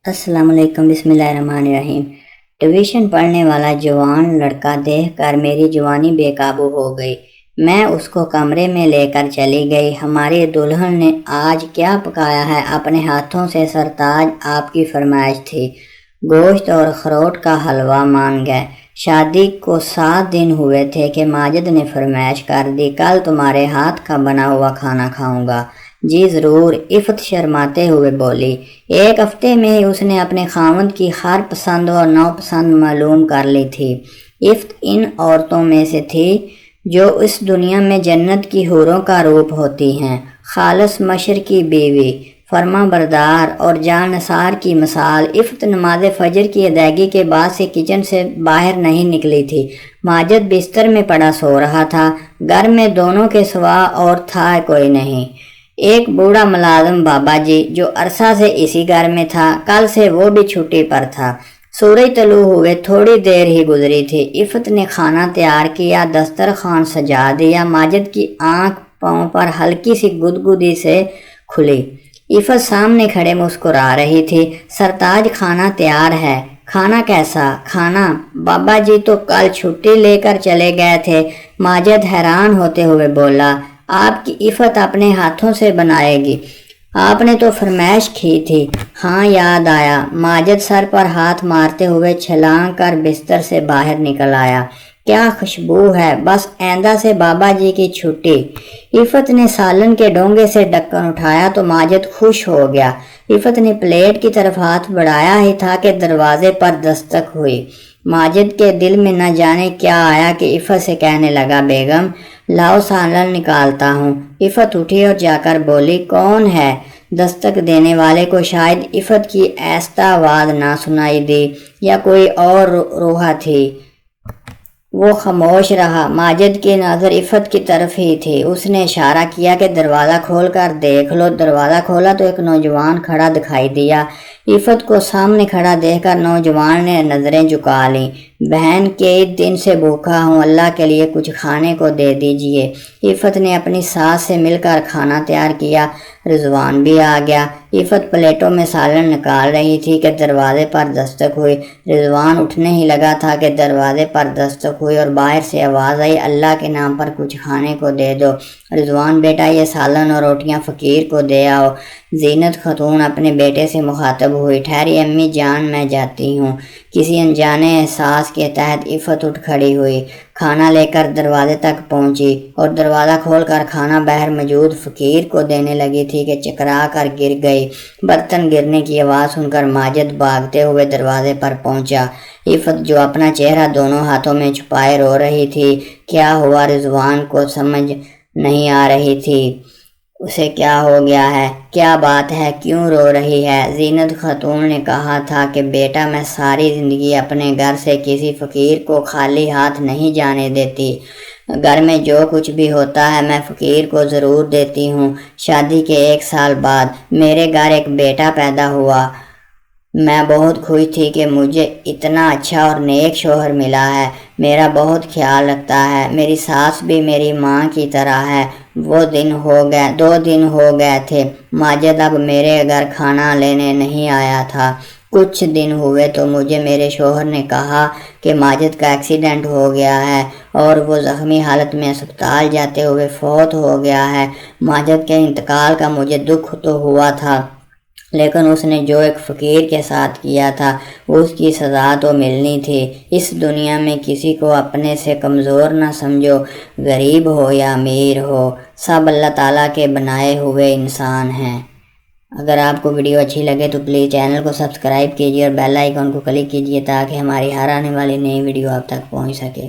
السلام علیکم، بسم اللہ الرحمن الرحیم۔ ٹیوشن پڑھنے والا جوان لڑکا دیکھ کر میری جوانی بے قابو ہو گئی۔ میں اس کو کمرے میں لے کر چلی گئی۔ ہماری دلہن نے آج کیا پکایا ہے؟ اپنے ہاتھوں سے سرتاج آپ کی فرمائش تھی، گوشت اور اخروٹ کا حلوہ مان گئے۔ شادی کو 7 دن ہوئے تھے کہ ماجد نے فرمائش کر دی، کل تمہارے ہاتھ کا بنا ہوا کھانا کھاؤں گا۔ جی ضرور، عفت شرماتے ہوئے بولی۔ 1 ہفتے میں ہی اس نے اپنے خاوند کی ہر پسند اور ناپسند معلوم کر لی تھی۔ عفت ان عورتوں میں سے تھی جو اس دنیا میں جنت کی حوروں کا روپ ہوتی ہیں، خالص مشر کی بیوی، فرما بردار اور جانثار کی مثال۔ عفت نماز فجر کی ادائیگی کے بعد سے کچن سے باہر نہیں نکلی تھی۔ ماجد بستر میں پڑا سو رہا تھا، گھر میں دونوں کے سوا اور تھا کوئی نہیں۔ ایک بوڑھا ملازم بابا جی جو عرصہ سے اسی گھر میں تھا، کل سے وہ بھی چھٹی پر تھا۔ سورج طلوع ہوئے تھوڑی دیر ہی گزری تھی۔ عفت نے کھانا تیار کیا، دسترخوان سجا دیا۔ ماجد کی آنکھ پاؤں پر ہلکی سی گدگدی سے کھلی۔ عفت سامنے کھڑے مسکرا رہی تھی۔ سرتاج کھانا تیار ہے۔ کھانا کیسا؟ کھانا؟ بابا جی تو کل چھٹی لے کر چلے گئے تھے۔ ماجد حیران ہوتے ہوئے بولا، آپ کی عفت اپنے ہاتھوں سے بنائے گی؟ آپ نے تو فرمائش کی تھی۔ ہاں یاد آیا۔ ماجد سر پر ہاتھ مارتے ہوئے چھلانگ کر بستر سے باہر نکل آیا۔ کیا خوشبو ہے! بس آئندہ سے بابا جی کی چھٹی۔ عفت نے سالن کے ڈونگے سے ڈھکن اٹھایا تو ماجد خوش ہو گیا۔ عفت نے پلیٹ کی طرف ہاتھ بڑھایا ہی تھا کہ دروازے پر دستک ہوئی۔ ماجد کے دل میں نہ جانے کیا آیا کہ عفت سے کہنے لگا، بیگم لاؤ سالن نکالتا ہوں۔ عفت اٹھی اور جا کر بولی، کون ہے؟ دستک دینے والے کو شاید عفت کی آہستہ آواز نہ سنائی دی یا کوئی اور روحا تھی۔ وہ خاموش رہا۔ ماجد کی نظر عفت کی طرف ہی تھی۔ اس نے اشارہ کیا کہ دروازہ کھول کر دیکھ لو۔ دروازہ کھولا تو ایک نوجوان کھڑا دکھائی دیا۔ عفت کو سامنے کھڑا دیکھ کر نوجوان نے نظریں جھکا لیں۔ بہن کئی دن سے بھوکا ہوں، اللہ کے لیے کچھ کھانے کو دے دیجئے۔ عفت نے اپنی ساس سے مل کر کھانا تیار کیا۔ رضوان بھی آ گیا۔ عفت پلیٹوں میں سالن نکال رہی تھی کہ دروازے پر دستک ہوئی۔ رضوان اٹھنے ہی لگا تھا کہ دروازے پر دستک ہوئی اور باہر سے آواز آئی، اللہ کے نام پر کچھ کھانے کو دے دو۔ رضوان بیٹا، یہ سالن اور روٹیاں فقیر کو دے آؤ۔ زینت خاتون اپنے بیٹے سے مخاطب ہوئی، ٹھہری امی جان، میں جاتی ہوں۔ کسی انجانے احساس کے تحت عفت اٹھ کھڑی ہوئی، کھانا لے کر دروازے تک پہنچی اور دروازہ کھول کر کھانا باہر موجود فقیر کو دینے لگی تھی کہ چکرا کر گر گئی۔ برتن گرنے کی آواز سن کر ماجد بھاگتے ہوئے دروازے پر پہنچا۔ عفت جو اپنا چہرہ دونوں ہاتھوں میں چھپائے رو رہی تھی۔ کیا ہوا؟ رضوان کو سمجھ نہیں آ رہی تھی اسے کیا ہو گیا ہے، کیا بات ہے، کیوں رو رہی ہے۔ زینت خاتون نے کہا تھا کہ بیٹا میں ساری زندگی اپنے گھر سے کسی فقیر کو خالی ہاتھ نہیں جانے دیتی۔ گھر میں جو کچھ بھی ہوتا ہے میں فقیر کو ضرور دیتی ہوں۔ شادی کے 1 سال بعد میرے گھر ایک بیٹا پیدا ہوا۔ میں بہت خوش تھی کہ مجھے اتنا اچھا اور نیک شوہر ملا ہے، میرا بہت خیال رکھتا ہے۔ میری ساس بھی میری ماں کی طرح ہے۔ 2 دن ہو گئے تھے ماجد اب میرے گھر کھانا لینے نہیں آیا تھا۔ کچھ دن ہوئے تو مجھے میرے شوہر نے کہا کہ ماجد کا ایکسیڈنٹ ہو گیا ہے اور وہ زخمی حالت میں اسپتال جاتے ہوئے فوت ہو گیا ہے۔ ماجد کے انتقال کا مجھے دکھ تو ہوا تھا، لیکن اس نے جو ایک فقیر کے ساتھ کیا تھا اس کی سزا تو ملنی تھی۔ اس دنیا میں کسی کو اپنے سے کمزور نہ سمجھو، غریب ہو یا امیر ہو، سب اللہ تعالیٰ کے بنائے ہوئے انسان ہیں۔ اگر آپ کو ویڈیو اچھی لگے تو پلیز چینل کو سبسکرائب کیجیے اور بیل آئیکن کو کلک کیجیے تاکہ ہماری ہر آنے والی نئی ویڈیو آپ تک پہنچ سکے۔